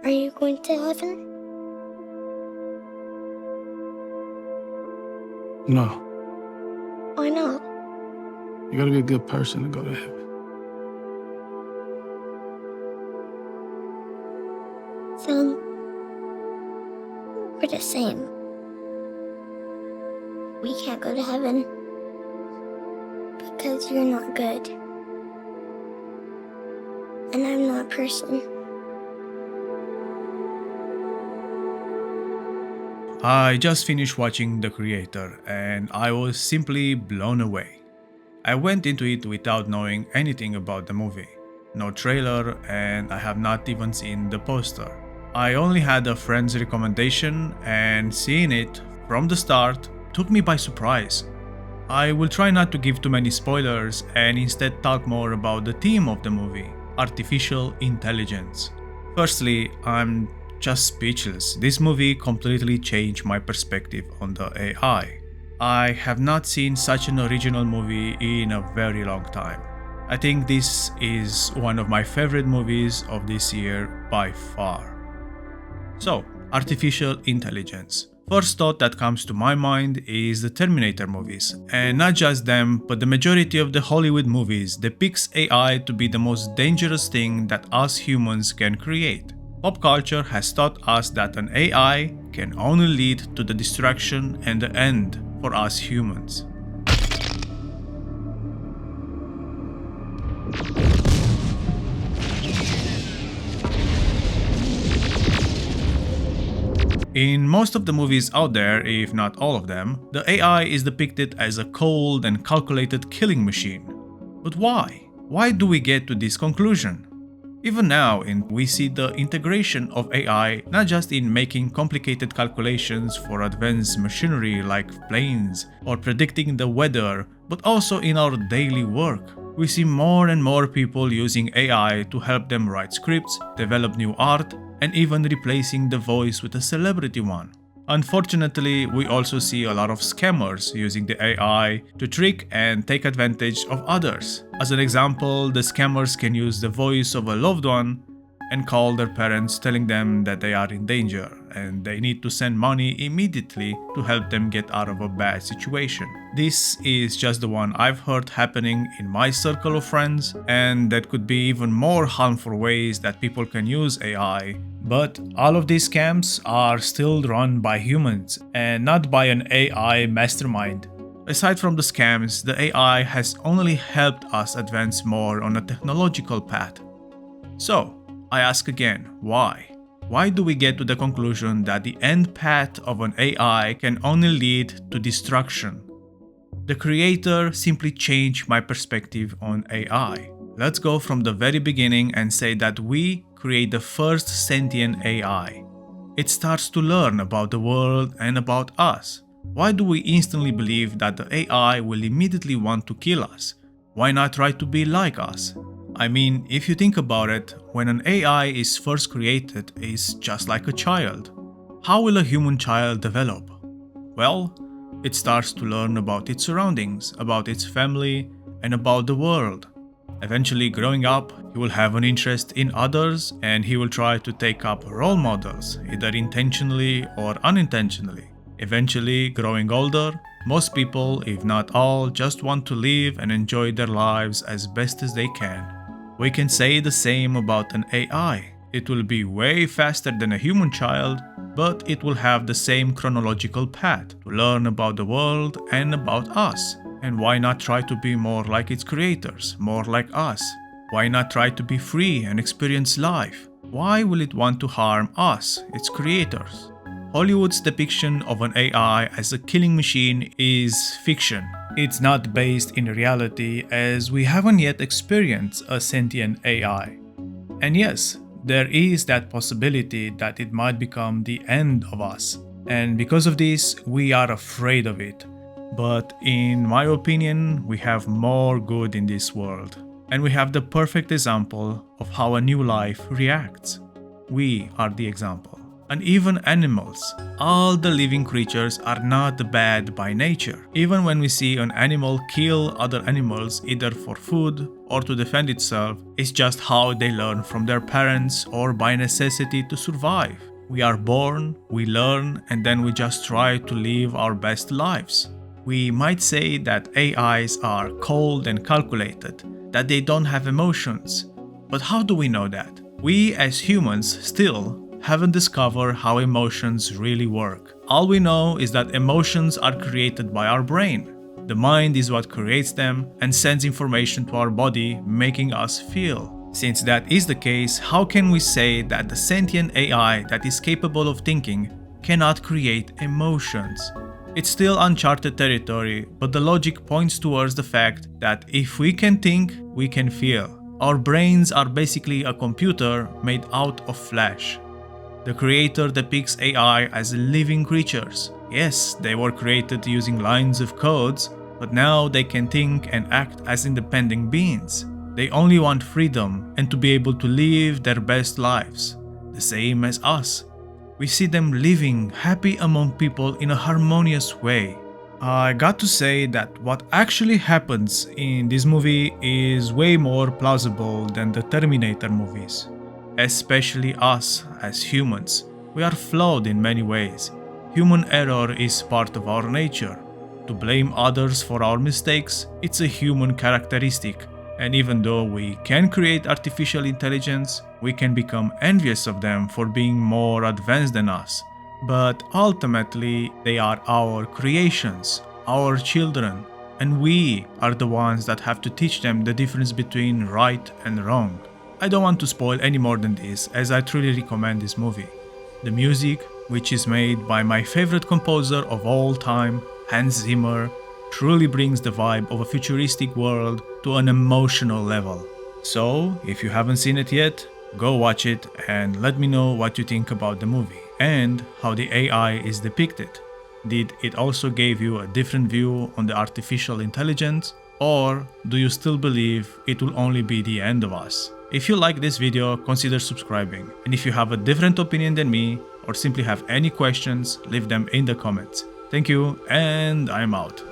Are you going to heaven? No, Why not? you gotta be a good person to go to heaven. Then we're the same. We can't go to heaven because you're not good. And I'm not a person. I just finished watching The Creator and I was simply blown away. I went into it without knowing anything about the movie. No trailer, and I have not even seen the poster. I only had a friend's recommendation, and seeing it from the start took me by surprise. I will try not to give too many spoilers and instead talk more about the theme of the movie, artificial intelligence. Firstly, I'm just speechless. This movie completely changed my perspective on the AI. I have not seen such an original movie in a very long time. I think this is one of my favorite movies of this year by far. So, artificial intelligence. First thought that comes to my mind is the Terminator movies. And not just them, but the majority of the Hollywood movies depicts AI to be the most dangerous thing that us humans can create. Pop culture has taught us that an AI can only lead to the destruction and the end for us humans. In most of the movies out there, if not all of them, the AI is depicted as a cold and calculated killing machine. But why? Why do we get to this conclusion? Even now, we see the integration of AI not just in making complicated calculations for advanced machinery like planes or predicting the weather, but also in our daily work. We see more and more people using AI to help them write scripts, develop new art, and even replacing the voice with a celebrity one. Unfortunately, we also see a lot of scammers using the AI to trick and take advantage of others. As an example, the scammers can use the voice of a loved one and call their parents telling them that they are in danger and they need to send money immediately to help them get out of a bad situation. This is just the one I've heard happening in my circle of friends, and that could be even more harmful ways that people can use AI. But all of these scams are still run by humans and not by an AI mastermind. Aside from the scams, the AI has only helped us advance more on a technological path. So, I ask again, why? Why do we get to the conclusion that the end path of an AI can only lead to destruction? The Creator simply changed my perspective on AI. Let's go from the very beginning and say that we create the first sentient AI. It starts to learn about the world and about us. Why do we instantly believe that the AI will immediately want to kill us? Why not try to be like us? I mean, if you think about it, when an AI is first created, it's just like a child. How will a human child develop? Well, it starts to learn about its surroundings, about its family, and about the world. Eventually, growing up, he will have an interest in others and he will try to take up role models, either intentionally or unintentionally. Eventually, growing older, most people, if not all, just want to live and enjoy their lives as best as they can. We can say the same about an AI. It will be way faster than a human child, but it will have the same chronological path to learn about the world and about us. And why not try to be more like its creators, more like us? Why not try to be free and experience life? Why will it want to harm us, its creators? Hollywood's depiction of an AI as a killing machine is fiction. It's not based in reality, as we haven't yet experienced a sentient AI. And yes, there is that possibility that it might become the end of us. And because of this, we are afraid of it. But in my opinion, we have more good in this world. And we have the perfect example of how a new life reacts. We are the example. And even animals. All the living creatures are not bad by nature. Even when we see an animal kill other animals either for food or to defend itself. It's just how they learn from their parents or by necessity to survive. We are born, we learn, and then we just try to live our best lives. We might say that AIs are cold and calculated, that they don't have emotions. But how do we know that? We as humans still haven't discovered how emotions really work. All we know is that emotions are created by our brain. The mind is what creates them and sends information to our body, making us feel. Since that is the case, how can we say that the sentient AI that is capable of thinking cannot create emotions? It's still uncharted territory, but the logic points towards the fact that if we can think, we can feel. Our brains are basically a computer made out of flesh. The creator depicts AI as living creatures. Yes, they were created using lines of codes, but now they can think and act as independent beings. They only want freedom and to be able to live their best lives, the same as us. We see them living happy among people in a harmonious way. I got to say that what actually happens in this movie is way more plausible than the Terminator movies. Especially us as humans. We are flawed in many ways. Human error is part of our nature. To blame others for our mistakes, it's a human characteristic. And even though we can create artificial intelligence, we can become envious of them for being more advanced than us. But ultimately, they are our creations, our children, and we are the ones that have to teach them the difference between right and wrong. I don't want to spoil any more than this, as I truly recommend this movie. The music, which is made by my favorite composer of all time, Hans Zimmer, truly brings the vibe of a futuristic world to an emotional level. So, if you haven't seen it yet, go watch it and let me know what you think about the movie and how the AI is depicted. Did it also give you a different view on the artificial intelligence, or do you still believe it will only be the end of us? If you like this video, consider subscribing, and if you have a different opinion than me or simply have any questions, leave them in the comments. Thank you, and I'm out.